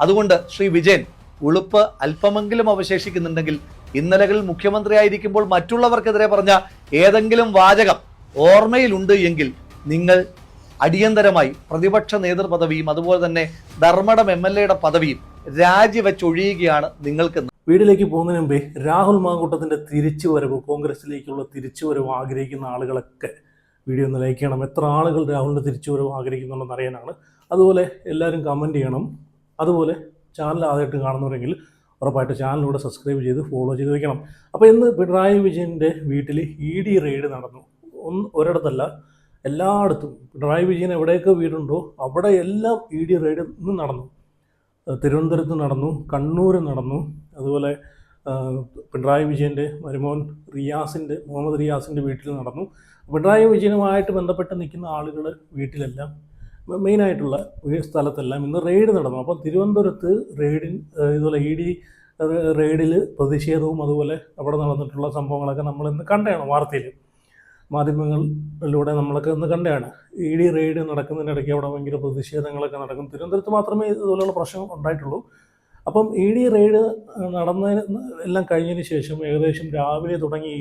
അതുകൊണ്ട് ശ്രീ വിജയൻ, ഉളുപ്പ് അല്പമെങ്കിലും അവശേഷിക്കുന്നുണ്ടെങ്കിൽ ഇന്നലകളിൽ മുഖ്യമന്ത്രിയായിരിക്കുമ്പോൾ മറ്റുള്ളവർക്കെതിരെ പറഞ്ഞ ഏതെങ്കിലും വാചകം ഓർമ്മയിലുണ്ട് എങ്കിൽ നിങ്ങൾ അടിയന്തരമായി പ്രതിപക്ഷ നേതൃപദവിയും അതുപോലെ തന്നെ ധർമ്മടം MLA പദവിയും രാജിവെച്ചൊഴിയുകയാണ് നിങ്ങൾക്ക്. വീട്ടിലേക്ക് പോകുന്നതിന് മുമ്പേ രാഹുൽ മാങ്കൂട്ടത്തിൻ്റെ തിരിച്ചുവരവ്, കോൺഗ്രസിലേക്കുള്ള തിരിച്ചുവരവ് ആഗ്രഹിക്കുന്ന ആളുകളൊക്കെ വീഡിയോ ഒന്ന് ലൈക്ക് ചെയ്യണം. എത്ര ആളുകൾ രാഹുലിൻ്റെ തിരിച്ചുവരവ് ആഗ്രഹിക്കുന്നുണ്ടെന്ന് അറിയാനാണ്. അതുപോലെ എല്ലാവരും കമൻറ്റ് ചെയ്യണം. അതുപോലെ ചാനൽ ആദ്യമായിട്ട് കാണുന്നവരെങ്കിൽ ഉറപ്പായിട്ട് ചാനലിലൂടെ സബ്സ്ക്രൈബ് ചെയ്ത് ഫോളോ ചെയ്ത് വയ്ക്കണം. അപ്പോൾ ഇന്ന് പിണറായി വിജയൻ്റെ വീട്ടിൽ ED റെയ്ഡ് നടന്നു. ഒരിടത്തല്ല, എല്ലായിടത്തും പിണറായി വിജയൻ എവിടെയൊക്കെ വീടുണ്ടോ അവിടെ എല്ലാം ED റെയ്ഡ് ഇന്ന് നടന്നു. തിരുവനന്തപുരത്ത് നടന്നു, കണ്ണൂർ നടന്നു, അതുപോലെ പിണറായി വിജയൻ്റെ മരുമോൻ മുഹമ്മദ് റിയാസിൻ്റെ വീട്ടിൽ നടന്നു. പിണറായി വിജയനുമായിട്ട് ബന്ധപ്പെട്ട് നിൽക്കുന്ന ആളുകൾ വീട്ടിലെല്ലാം, മെയിനായിട്ടുള്ള സ്ഥലത്തെല്ലാം ഇന്ന് റെയ്ഡ് നടന്നു. അപ്പം തിരുവനന്തപുരത്ത് ഇതുപോലെ ED റെയ്ഡിൽ പ്രതിഷേധവും അതുപോലെ അവിടെ നടന്നിട്ടുള്ള സംഭവങ്ങളൊക്കെ നമ്മളിന്ന് കണ്ടതാണ്. വാർത്തയിൽ മാധ്യമങ്ങളിലൂടെ നമ്മളൊക്കെ ഇന്ന് കണ്ടതാണ്. ED റെയ്ഡ് നടക്കുന്നതിനിടയ്ക്ക് അവിടെ ഭയങ്കര പ്രതിഷേധങ്ങളൊക്കെ നടക്കും. തിരുവനന്തപുരത്ത് മാത്രമേ ഇതുപോലെയുള്ള പ്രശ്നം ഉണ്ടായിട്ടുള്ളൂ. അപ്പം ED റെയ്ഡ് എല്ലാം കഴിഞ്ഞതിന് ശേഷം ഏകദേശം രാവിലെ തുടങ്ങിയ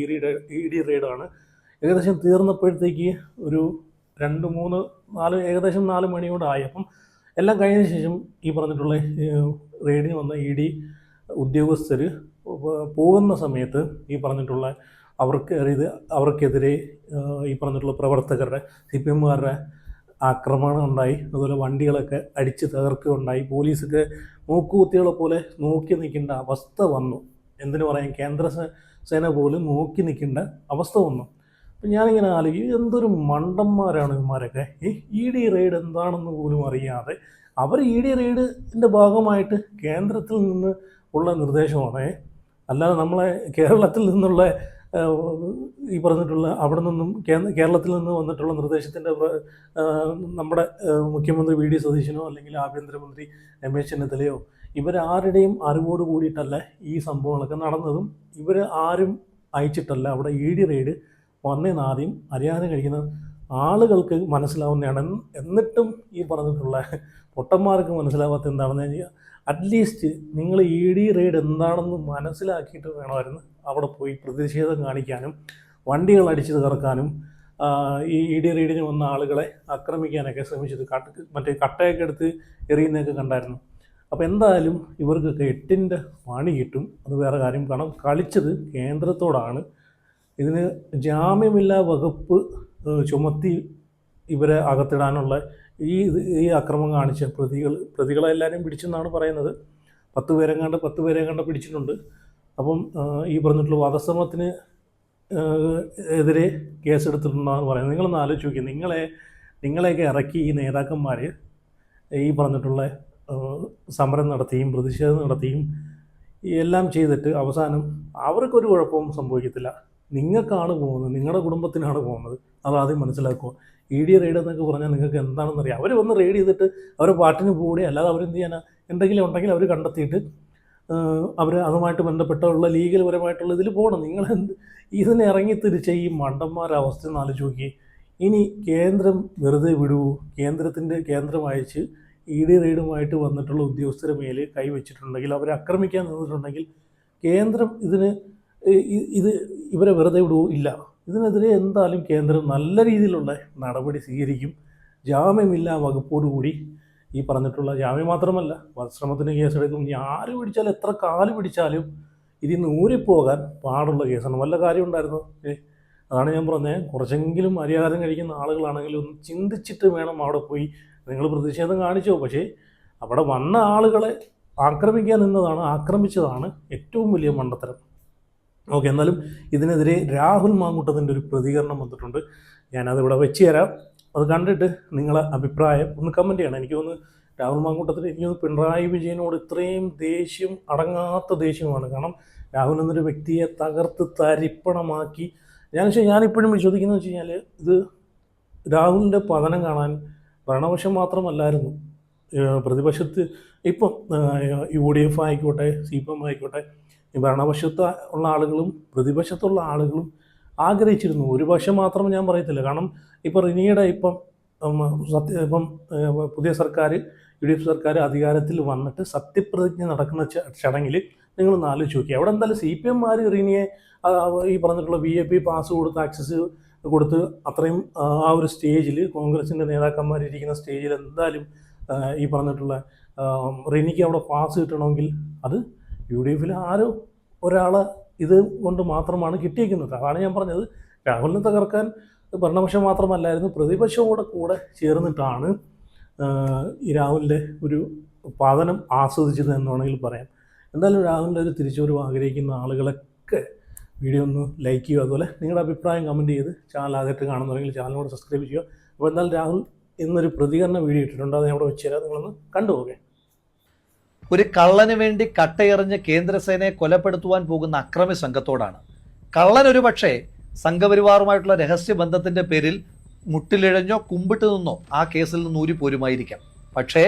ED റെയ്ഡാണ് ഏകദേശം തീർന്നപ്പോഴത്തേക്ക് ഒരു 2, 3, 4 ഏകദേശം 4 മണിയോടായി. അപ്പം എല്ലാം കഴിഞ്ഞതിന് ശേഷം ഈ പറഞ്ഞിട്ടുള്ള റെയ്ഡിന് വന്ന ED ഉദ്യോഗസ്ഥർ പോകുന്ന സമയത്ത് ഈ പറഞ്ഞിട്ടുള്ള അവർക്കെതിരെ ഈ പറഞ്ഞിട്ടുള്ള പ്രവർത്തകരുടെ CPMകാരുടെ ആക്രമണം ഉണ്ടായി. അതുപോലെ വണ്ടികളൊക്കെ അടിച്ച് തകർക്കുകയുണ്ടായി. പോലീസൊക്കെ നോക്കുകുത്തികളെ പോലെ നോക്കി നിൽക്കേണ്ട അവസ്ഥ വന്നു. എന്തിനു പറയാം, കേന്ദ്ര സേന പോലും നോക്കി നിൽക്കേണ്ട അവസ്ഥ വന്നു. അപ്പം ഞാനിങ്ങനെ ആലോചിക്കും, എന്തൊരു മണ്ടന്മാരാണ് ഇവന്മാരൊക്കെ. ഈ ED റെയ്ഡ് എന്താണെന്ന് പോലും അറിയാതെ അവർ ED റെയ്ഡിൻ്റെ ഭാഗമായിട്ട് കേന്ദ്രത്തിൽ നിന്ന് ഉള്ള നിർദ്ദേശമാണ്, അല്ലാതെ നമ്മളെ കേരളത്തിൽ നിന്നുള്ള ഈ പറഞ്ഞിട്ടുള്ള അവിടെ നിന്നും കേരളത്തിൽ നിന്ന് വന്നിട്ടുള്ള നിർദ്ദേശത്തിൻ്റെ നമ്മുടെ മുഖ്യമന്ത്രി VD സതീശനോ അല്ലെങ്കിൽ ആഭ്യന്തരമന്ത്രി രമേശ് ചെന്നിത്തലയോ ഇവരാരുടെയും അറിവോട് കൂടിയിട്ടല്ല ഈ സംഭവങ്ങളൊക്കെ നടന്നതും. ഇവർ ആരും അയച്ചിട്ടല്ല. അവിടെ ED റെയ്ഡ് വന്നേന്ന് ആദ്യം അറിയാതെ കഴിക്കുന്ന ആളുകൾക്ക് മനസ്സിലാവുന്നതാണ്. എന്നിട്ടും ഈ പറഞ്ഞിട്ടുള്ള പൊട്ടന്മാർക്ക് മനസ്സിലാവാത്ത എന്താണെന്ന് കഴിഞ്ഞാൽ, അറ്റ്ലീസ്റ്റ് നിങ്ങൾ ED റെയ്ഡ് എന്താണെന്ന് മനസ്സിലാക്കിയിട്ട് വേണമായിരുന്നു അവിടെ പോയി പ്രതിഷേധം കാണിക്കാനും വണ്ടികൾ അടിച്ച് തകർക്കാനും ഈ ED റെയ്ഡിന് വന്ന ആളുകളെ ആക്രമിക്കാനൊക്കെ ശ്രമിച്ചത്. മറ്റേ കട്ടയൊക്കെ എടുത്ത് എറിയുന്നതൊക്കെ കണ്ടായിരുന്നു. അപ്പോൾ എന്തായാലും ഇവർക്കൊക്കെ 8ൻ്റെ പണി കിട്ടും. അത് വേറെ കാര്യം. കാരണം കളിച്ചത് കേന്ദ്രത്തോടാണ്. ഇതിന് ജാമ്യമില്ലാ വകുപ്പ് ചുമത്തി ഇവരെ അകത്തിടാനുള്ള ഈ അക്രമം കാണിച്ച പ്രതികളെല്ലാവരും പിടിച്ചെന്നാണ് പറയുന്നത്. 10 പേരെ പിടിച്ചിട്ടുണ്ട്. അപ്പം ഈ പറഞ്ഞിട്ടുള്ള വധശ്രമത്തിന് എതിരെ കേസെടുത്തിട്ടുണ്ടെന്നാണ് പറയുന്നത്. നിങ്ങളൊന്ന് ആലോചിച്ച് നോക്കി, നിങ്ങളെയൊക്കെ ഇറക്കി ഈ നേതാക്കന്മാർ ഈ പറഞ്ഞിട്ടുള്ള സമരം നടത്തിയും പ്രതിഷേധം നടത്തിയും എല്ലാം ചെയ്തിട്ട് അവസാനം അവർക്കൊരു കുഴപ്പവും സംഭവിക്കത്തില്ല. നിങ്ങൾക്കാണ് പോകുന്നത്, നിങ്ങളുടെ കുടുംബത്തിനാണ് പോകുന്നത്. അതാദ്യം മനസ്സിലാക്കുക. ED റെയ്ഡ് എന്നൊക്കെ പറഞ്ഞാൽ നിങ്ങൾക്ക് എന്താണെന്നറിയാം. അവർ വന്ന് റെയ്ഡ് ചെയ്തിട്ട് അവരെ പാട്ടിന് പോവുകയും, അല്ലാതെ അവരെന്ത് ചെയ്യാനാ, എന്തെങ്കിലും ഉണ്ടെങ്കിൽ അവർ കണ്ടെത്തിയിട്ട് അവർ അതുമായിട്ട് ബന്ധപ്പെട്ടുള്ള ലീഗൽപരമായിട്ടുള്ള ഇതിൽ പോകണം. ഇതിനെ ഇറങ്ങിത്തിരിച്ച ഈ മണ്ടന്മാരുടെ അവസ്ഥ ഒന്ന് ആലോചിച്ച് നോക്കി. ഇനി കേന്ദ്രം വെറുതെ വിടുവോ? കേന്ദ്രം അയച്ച് ED റെയ്ഡുമായിട്ട് വന്നിട്ടുള്ള ഉദ്യോഗസ്ഥരുടെ മേൽ കൈവച്ചിട്ടുണ്ടെങ്കിൽ, അവരെ ആക്രമിക്കാൻ നിന്നിട്ടുണ്ടെങ്കിൽ കേന്ദ്രം ഇവരെ വെറുതെ വിടുവോ? ഇല്ല. ഇതിനെതിരെ എന്തായാലും കേന്ദ്രം നല്ല രീതിയിലുള്ള നടപടി സ്വീകരിക്കും. ജാമ്യമില്ലാ വകുപ്പോടുകൂടി ഈ പറഞ്ഞിട്ടുള്ള ജാമ്യം മാത്രമല്ല, വധശ്രമത്തിന് കേസെടുക്കും. ആര് പിടിച്ചാലും എത്ര കാല് പിടിച്ചാലും ഇതിന്ന് ഊരിപ്പോകാൻ പാടുള്ള കേസാണ്. വല്ല കാര്യം ഉണ്ടായിരുന്നു? അതാണ് ഞാൻ പറഞ്ഞത്. കുറച്ചെങ്കിലും മര്യാദ കഴിക്കുന്ന ആളുകളാണെങ്കിലും ഒന്ന് ചിന്തിച്ചിട്ട് വേണം അവിടെ പോയി. നിങ്ങൾ പ്രതിഷേധം കാണിച്ചോ, പക്ഷേ അവിടെ വന്ന ആളുകളെ ആക്രമിക്കാൻ ആക്രമിച്ചതാണ് ഏറ്റവും വലിയ മണ്ടത്തരം. ഓക്കെ, എന്നാലും ഇതിനെതിരെ രാഹുൽ മാങ്കൂട്ടത്തിൻ്റെ ഒരു പ്രതികരണം വന്നിട്ടുണ്ട്. ഞാനതിവിടെ വെച്ച് തരാം. അത് കണ്ടിട്ട് നിങ്ങളെ അഭിപ്രായം ഒന്ന് കമൻറ്റ് ചെയ്യണം. എനിക്ക് തോന്നുന്നു രാഹുൽ മാങ്കൂട്ടത്തിന്, എനിക്ക് തോന്നുന്നു പിണറായി വിജയനോട് ഇത്രയും അടങ്ങാത്ത ദേഷ്യമാണ്. കാരണം രാഹുൽ എന്നൊരു വ്യക്തിയെ തകർത്ത് തരിപ്പണമാക്കി. ഞാനിപ്പോഴും വിശ്വസിക്കുന്നത് വെച്ച് കഴിഞ്ഞാൽ, ഇത് രാഹുലിൻ്റെ പതനം കാണാൻ ഭരണപക്ഷം മാത്രമല്ലായിരുന്നു, പ്രതിപക്ഷത്ത് ഇപ്പം UDF ആയിക്കോട്ടെ, CPM ആയിക്കോട്ടെ, ഈ ഭരണപക്ഷത്ത് ഉള്ള ആളുകളും പ്രതിപക്ഷത്തുള്ള ആളുകളും ആഗ്രഹിച്ചിരുന്നു. ഒരു പക്ഷം മാത്രം ഞാൻ പറയത്തില്ല. കാരണം ഇപ്പം റിനിയുടെ പുതിയ സർക്കാർ UDF സർക്കാർ അധികാരത്തിൽ വന്നിട്ട് സത്യപ്രതിജ്ഞ നടക്കുന്ന ചടങ്ങിൽ നിങ്ങളൊന്ന് ആലോചിച്ച് നോക്കി. അവിടെ എന്തായാലും CPM-മാർ റിനിയെ ഈ പറഞ്ഞിട്ടുള്ള VIP പാസ് കൊടുത്ത് ആക്സസ് കൊടുത്ത് അത്രയും ആ ഒരു സ്റ്റേജിൽ കോൺഗ്രസിൻ്റെ നേതാക്കന്മാർ ഇരിക്കുന്ന സ്റ്റേജിൽ എന്തായാലും ഈ പറഞ്ഞിട്ടുള്ള റിനിക്ക് അവിടെ പാസ് കിട്ടണമെങ്കിൽ അത് UDF-ൽ ആരോ ഒരാളെ ഇത് കൊണ്ട് മാത്രമാണ് കിട്ടിയിരിക്കുന്നത്. അതാണ് ഞാൻ പറഞ്ഞത്, രാഹുലിനെ തകർക്കാൻ ഭരണപക്ഷം മാത്രമല്ലായിരുന്നു, പ്രതിപക്ഷവും കൂടെ ചേർന്നിട്ടാണ് ഈ രാഹുലിൻ്റെ ഒരു പതനം ആസ്വദിച്ചത് എന്ന് വേണമെങ്കിൽ പറയാം. എന്തായാലും രാഹുലിൻ്റെ ഒരു തിരിച്ചുവരവ് ആഗ്രഹിക്കുന്ന ആളുകളൊക്കെ വീഡിയോ ഒന്ന് ലൈക്ക് ചെയ്യുക, അതുപോലെ നിങ്ങളുടെ അഭിപ്രായം കമൻറ്റ് ചെയ്ത് ചാനൽ ആദ്യമായിട്ട് കാണുന്നുണ്ടെങ്കിൽ ചാനലിനോട് സബ്സ്ക്രൈബ് ചെയ്യുക. അപ്പോൾ എന്തായാലും രാഹുൽ ഇന്നൊരു പ്രതികരണ വീഡിയോ ഇട്ടിട്ടുണ്ട്, അത് ഞാൻ അവിടെ വെച്ച് തരാം, നിങ്ങളൊന്ന് കണ്ടുപോകേ. ഒരു കള്ളന് വേണ്ടി കട്ടയെറിഞ്ഞ് കേന്ദ്രസേനയെ കൊലപ്പെടുത്തുവാൻ പോകുന്ന അക്രമി സംഘത്തോടാണ്. കള്ളൻ ഒരു പക്ഷേ സംഘപരിവാറുമായിട്ടുള്ള രഹസ്യബന്ധത്തിന്റെ പേരിൽ മുട്ടിലിഴഞ്ഞോ കുമ്പിട്ട് നിന്നോ ആ കേസിൽ നിന്ന് ഊരിപ്പോരുമായിരിക്കാം. പക്ഷേ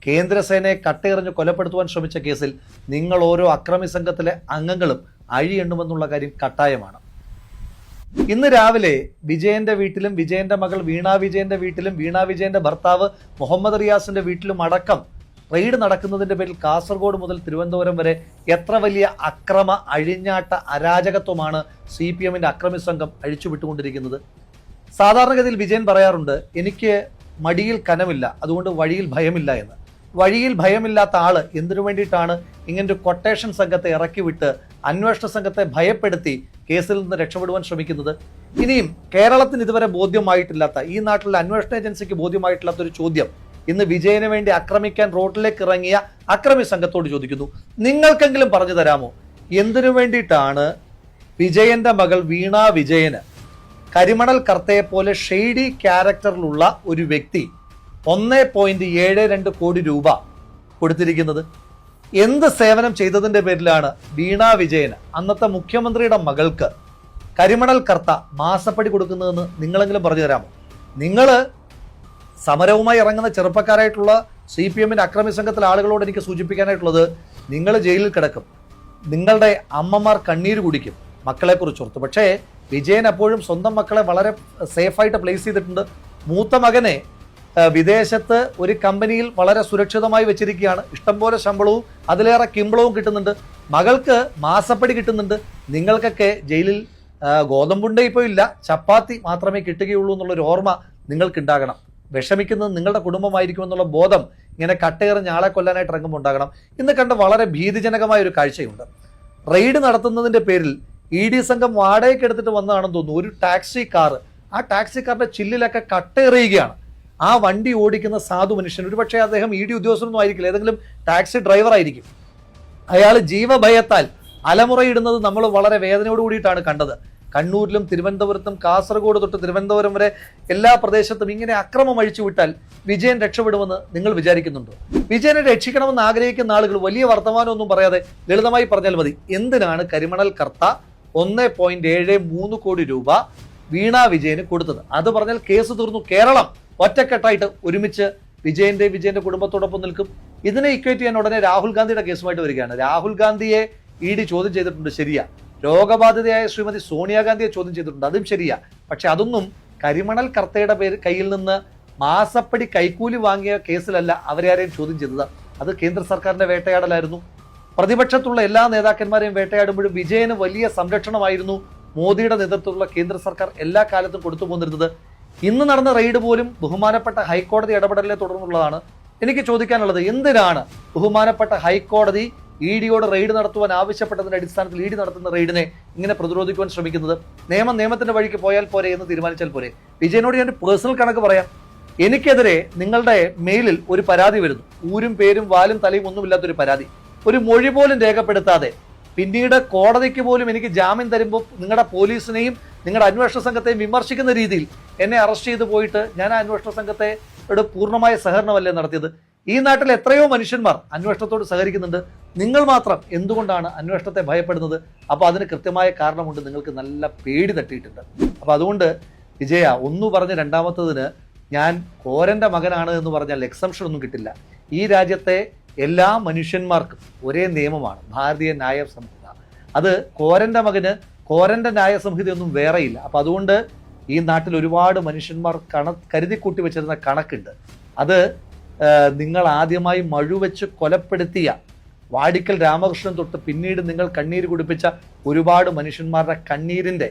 കേന്ദ്രസേനയെ കട്ടയെറിഞ്ഞ് കൊലപ്പെടുത്തുവാൻ ശ്രമിച്ച കേസിൽ നിങ്ങൾ ഓരോ അക്രമി സംഘത്തിലെ അംഗങ്ങളും അഴിയെണ്ണുമെന്നുള്ള കാര്യം കട്ടായമാണ്. ഇന്ന് രാവിലെ വിജയന്റെ വീട്ടിലും വിജയന്റെ മകൾ വീണ വിജയന്റെ വീട്ടിലും വീണ വിജയന്റെ ഭർത്താവ് മുഹമ്മദ് റിയാസിന്റെ വീട്ടിലും അടക്കം റെയ്ഡ് നടക്കുന്നതിന്റെ പേരിൽ കാസർഗോഡ് മുതൽ തിരുവനന്തപുരം വരെ എത്ര വലിയ അക്രമ അഴിഞ്ഞാട്ട അരാജകത്വമാണ് CPM-ന്റെ അക്രമി സംഘം അഴിച്ചുവിട്ടുകൊണ്ടിരിക്കുന്നത്. സാധാരണഗതിയിൽ വിജയൻ പറയാറുണ്ട്, എനിക്ക് മടിയിൽ കനമില്ല, അതുകൊണ്ട് വഴിയിൽ ഭയമില്ല എന്ന്. വഴിയിൽ ഭയമില്ലാത്ത ആള് എന്തിനു വേണ്ടിയിട്ടാണ് ഇങ്ങനൊരു കൊട്ടേഷൻ സംഘത്തെ ഇറക്കി വിട്ട് അന്വേഷണ സംഘത്തെ ഭയപ്പെടുത്തി കേസിൽ നിന്ന് രക്ഷപ്പെടുവാൻ ശ്രമിക്കുന്നത്? ഇനിയും കേരളത്തിന് ഇതുവരെ ബോധ്യമായിട്ടില്ലാത്ത, ഈ നാട്ടിലെ അന്വേഷണ ഏജൻസിക്ക് ബോധ്യമായിട്ടില്ലാത്ത ഒരു ചോദ്യം ഇന്ന് വിജയന് വേണ്ടി ആക്രമിക്കാൻ റോഡിലേക്ക് ഇറങ്ങിയ അക്രമി സംഘത്തോട് ചോദിക്കുന്നു. നിങ്ങൾക്കെങ്കിലും പറഞ്ഞു തരാമോ, എന്തിനു വേണ്ടിയിട്ടാണ് വിജയന്റെ മകൾ വീണ വിജയന് കരിമണൽ കർത്തയെ പോലെ ഷെയ്ഡി ക്യാരക്ടറിലുള്ള ഒരു വ്യക്തി 1.72 കോടി രൂപ കൊടുത്തിരിക്കുന്നത്? എന്ത് സേവനം ചെയ്തതിന്റെ പേരിലാണ് വീണ വിജയന്, അന്നത്തെ മുഖ്യമന്ത്രിയുടെ മകൾക്ക്, കരിമണൽ കർത്ത മാസപ്പടി കൊടുക്കുന്നതെന്ന് നിങ്ങളെങ്കിലും പറഞ്ഞു തരാമോ? നിങ്ങൾ സമരവുമായി ഇറങ്ങുന്ന ചെറുപ്പക്കാരായിട്ടുള്ള CPM-ന്റെ അക്രമി സംഘത്തിലെ ആളുകളോട് എനിക്ക് സൂചിപ്പിക്കാനായിട്ടുള്ളത്, നിങ്ങൾ ജയിലിൽ കിടക്കും, നിങ്ങളുടെ അമ്മമാർ കണ്ണീര് കുടിക്കും മക്കളെക്കുറിച്ച് ഓർത്ത്. പക്ഷേ വിജയൻ അപ്പോഴും സ്വന്തം മക്കളെ വളരെ സേഫായിട്ട് പ്ലേസ് ചെയ്തിട്ടുണ്ട്. മൂത്ത മകനെ വിദേശത്ത് ഒരു കമ്പനിയിൽ വളരെ സുരക്ഷിതമായി വെച്ചിരിക്കുകയാണ്. ഇഷ്ടംപോലെ ശമ്പളവും അതിലേറെ കിമ്പളവും കിട്ടുന്നുണ്ട്. മകൾക്ക് മാസപ്പടി കിട്ടുന്നുണ്ട്. നിങ്ങൾക്കൊക്കെ ജയിലിൽ ഗോതമ്പുണ്ടേ ഇപ്പോൾ ഇല്ല, ചപ്പാത്തി മാത്രമേ കിട്ടുകയുള്ളൂ എന്നുള്ളൊരു ഓർമ്മ നിങ്ങൾക്കുണ്ടാകണം. വിഷമിക്കുന്നത് നിങ്ങളുടെ കുടുംബമായിരിക്കുമെന്നുള്ള ബോധം ഇങ്ങനെ കട്ടയേറിഞ്ഞ ആളെ കൊല്ലാനായിട്ട് ഇറങ്ങുമ്പോൾ ഉണ്ടാകണം. ഇന്ന് കണ്ട വളരെ ഭീതിജനകമായ ഒരു കാഴ്ചയുണ്ട്. റെയ്ഡ് നടത്തുന്നതിന്റെ പേരിൽ ED സംഘം വാടകയ്ക്ക് എടുത്തിട്ട് വന്നതാണെന്ന് തോന്നുന്നു. ഒരു ടാക്സി കാർ, ആ ടാക്സി കാറിന്റെ ചില്ലിലൊക്കെ കട്ടയെറിയുകയാണ്. ആ വണ്ടി ഓടിക്കുന്ന സാധു മനുഷ്യൻ, ഒരുപക്ഷെ അദ്ദേഹം ED ഉദ്യോഗസ്ഥനൊന്നും ആയിരിക്കില്ല, ഏതെങ്കിലും ടാക്സി ഡ്രൈവർ ആയിരിക്കും. അയാൾ ജീവഭയത്താൽ അലമുറയിടുന്നത് നമ്മൾ വളരെ വേദനയോട് കൂടിയിട്ടാണ് കണ്ടത്. കണ്ണൂരിലും തിരുവനന്തപുരത്തും കാസർഗോഡ് തൊട്ട് തിരുവനന്തപുരം വരെ എല്ലാ പ്രദേശത്തും ഇങ്ങനെ അക്രമം അഴിച്ചുവിട്ടാൽ വിജയൻ രക്ഷപ്പെടുമെന്ന് നിങ്ങൾ വിചാരിക്കുന്നുണ്ടോ? വിജയനെ രക്ഷിക്കണമെന്ന് ആഗ്രഹിക്കുന്ന ആളുകൾ വലിയ വർത്തമാനമൊന്നും പറയാതെ ലളിതമായി പറഞ്ഞാൽ മതി, എന്തിനാണ് കരിമണൽ കർത്ത 1.73 കോടി രൂപ വീണ വിജയന് കൊടുത്തത്? അത് പറഞ്ഞാൽ കേസ് തീർന്നു. കേരളം ഒറ്റക്കെട്ടായിട്ട് ഒരുമിച്ച് വിജയന്റെ കുടുംബത്തോടൊപ്പം നിൽക്കും. ഇതിനെ ഇക്വേറ്റ് ചെയ്യാൻ ഉടനെ രാഹുൽ ഗാന്ധിയുടെ കേസുമായിട്ട് വരികയാണ്. രാഹുൽ ഗാന്ധിയെ ED ചോദ്യം ചെയ്തിട്ടുണ്ട്, ശരിയാ. രോഗബാധിതയായ ശ്രീമതി സോണിയാഗാന്ധിയെ ചോദ്യം ചെയ്തിട്ടുണ്ട്, അതും ശരിയാ. പക്ഷെ അതൊന്നും കരിമണൽ കർത്തയുടെ കയ്യിൽ നിന്ന് മാസപ്പടി കൈക്കൂലി വാങ്ങിയ കേസിലല്ല അവരെ ആരെയും ചോദ്യം ചെയ്തത്. അത് കേന്ദ്ര സർക്കാരിന്റെ വേട്ടയാടലായിരുന്നു. പ്രതിപക്ഷത്തുള്ള എല്ലാ നേതാക്കന്മാരെയും വേട്ടയാടുമ്പോഴും വിജയന് വലിയ സംരക്ഷണമായിരുന്നു മോദിയുടെ നേതൃത്വത്തിലുള്ള കേന്ദ്ര സർക്കാർ എല്ലാ കാലത്തും കൊടുത്തു പോന്നിരുന്നത്. ഇന്ന് നടന്ന റെയ്ഡ് പോലും ബഹുമാനപ്പെട്ട ഹൈക്കോടതി ഇടപെടലിനെ തുടർന്നുള്ളതാണ്. എനിക്ക് ചോദിക്കാനുള്ളത്, എന്തിനാണ് ബഹുമാനപ്പെട്ട ഹൈക്കോടതി ED-യോട് റെയ്ഡ് നടത്തുവാൻ ആവശ്യപ്പെട്ടതിന്റെ അടിസ്ഥാനത്തിൽ ED നടത്തുന്ന റെയ്ഡിനെ ഇങ്ങനെ പ്രതിരോധിക്കുവാൻ ശ്രമിക്കുന്നത്? നിയമത്തിന്റെ വഴിക്ക് പോയാൽ പോരെ എന്ന് തീരുമാനിച്ചാൽ പോരെ? വിജയനോട് ഞാൻ പേഴ്സണൽ കണക്ക് പറയാം. എനിക്കെതിരെ നിങ്ങളുടെ മെയിലിൽ ഒരു പരാതി വരുന്നു, ഊരും പേരും വാലും തലയും ഒന്നുമില്ലാത്തൊരു പരാതി. ഒരു മൊഴി പോലും രേഖപ്പെടുത്താതെ പിന്നീട് കോടതിക്ക് പോലും എനിക്ക് ജാമ്യം തരുമ്പോൾ നിങ്ങളുടെ പോലീസിനെയും നിങ്ങളുടെ അന്വേഷണ സംഘത്തെയും വിമർശിക്കുന്ന രീതിയിൽ എന്നെ അറസ്റ്റ് ചെയ്ത് പോയിട്ട് ഞാൻ ആ അന്വേഷണ സംഘത്തെ പൂർണ്ണമായ സഹകരണമല്ലേ നടത്തിയത്? ഈ നാട്ടിൽ എത്രയോ മനുഷ്യന്മാർ അന്വേഷണത്തോട് സഹകരിക്കുന്നുണ്ട്. നിങ്ങൾ മാത്രം എന്തുകൊണ്ടാണ് അന്വേഷണത്തെ ഭയപ്പെടുന്നത്? അപ്പോൾ അതിന് കൃത്യമായ കാരണമുണ്ട്, നിങ്ങൾക്ക് നല്ല പേടി തട്ടിയിട്ടുണ്ട്. അപ്പോൾ അതുകൊണ്ട് വിജയ, ഒന്ന് പറഞ്ഞ് രണ്ടാമത്തതിന് ഞാൻ കോരന്റെ മകനാണ് എന്ന് പറഞ്ഞാൽ എക്സംഷൻ ഒന്നും കിട്ടില്ല. ഈ രാജ്യത്തെ എല്ലാ മനുഷ്യന്മാർക്കും ഒരേ നിയമമാണ് ഭാരതീയ ന്യായ സംഹിത. അത് കോരന്റെ മകന് കോരന്റെ ന്യായ സംഹിതയൊന്നും വേറെയില്ല. അപ്പം അതുകൊണ്ട് ഈ നാട്ടിൽ ഒരുപാട് മനുഷ്യന്മാർ കരുതി കൂട്ടി വെച്ചിരുന്ന കണക്കുണ്ട്. അത് നിങ്ങൾ ആദ്യമായി മഴുവെച്ച് കൊലപ്പെടുത്തിയ വാടിക്കൽ രാമകൃഷ്ണൻ തൊട്ട് പിന്നീട് നിങ്ങൾ കണ്ണീര് കുടിപ്പിച്ച ഒരുപാട് മനുഷ്യന്മാരുടെ കണ്ണീരിൻ്റെ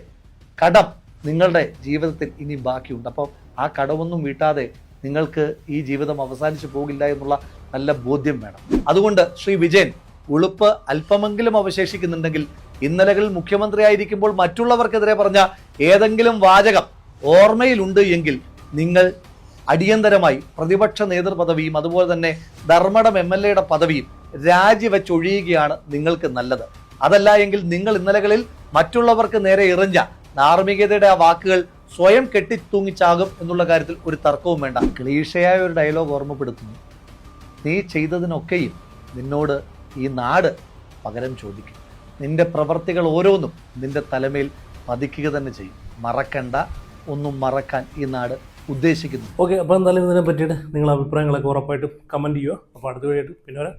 കടം നിങ്ങളുടെ ജീവിതത്തിൽ ഇനി ബാക്കിയുണ്ട്. അപ്പോൾ ആ കടമൊന്നും വീട്ടാതെ നിങ്ങൾക്ക് ഈ ജീവിതം അവസാനിച്ചു പോകില്ല എന്നുള്ള നല്ല ബോധ്യം വേണം. അതുകൊണ്ട് ശ്രീ വിജയൻ, ഉളുപ്പ് അല്പമെങ്കിലും അവശേഷിക്കുന്നുണ്ടെങ്കിൽ ഇന്നലകളിൽ മുഖ്യമന്ത്രിയായിരിക്കുമ്പോൾ മറ്റുള്ളവർക്കെതിരെ പറഞ്ഞ ഏതെങ്കിലും വാചകം ഓർമ്മയിലുണ്ട് എങ്കിൽ നിങ്ങൾ അടിയന്തരമായി പ്രതിപക്ഷ നേതൃപദവിയും അതുപോലെ തന്നെ ധർമ്മടം MLA പദവിയും രാജിവെച്ചൊഴിയുകയാണ് നിങ്ങൾക്ക് നല്ലത്. അതല്ല എങ്കിൽ നിങ്ങൾ ഇന്നലകളിൽ മറ്റുള്ളവർക്ക് നേരെ എറിഞ്ഞ ധാർമ്മികതയുടെ ആ വാക്കുകൾ സ്വയം കെട്ടിത്തൂങ്ങിച്ചാകും എന്നുള്ള കാര്യത്തിൽ ഒരു തർക്കവും വേണ്ട. ക്ലീഷയായ ഒരു ഡയലോഗ് ഓർമ്മപ്പെടുത്തുന്നു. നീ ചെയ്തതിനൊക്കെയും നിന്നോട് ഈ നാട് പകരം ചോദിക്കും. നിന്റെ പ്രവർത്തികൾ ഓരോന്നും നിന്റെ തലമേൽ പതിക്കുക തന്നെ ചെയ്യും. മറക്കണ്ട, ഒന്നും മറക്കാൻ ഈ നാട് ഉദ്ദേശിക്കുന്നു. ഓക്കെ, അപ്പോൾ എന്തായാലും ഇതിനെ പറ്റിയിട്ട് നിങ്ങളുടെ അഭിപ്രായങ്ങളൊക്കെ ഉറപ്പായിട്ടും കമൻറ്റ് ചെയ്യുക. അപ്പോൾ അടുത്ത വഴിയായിട്ട് പിന്നെ വരാം.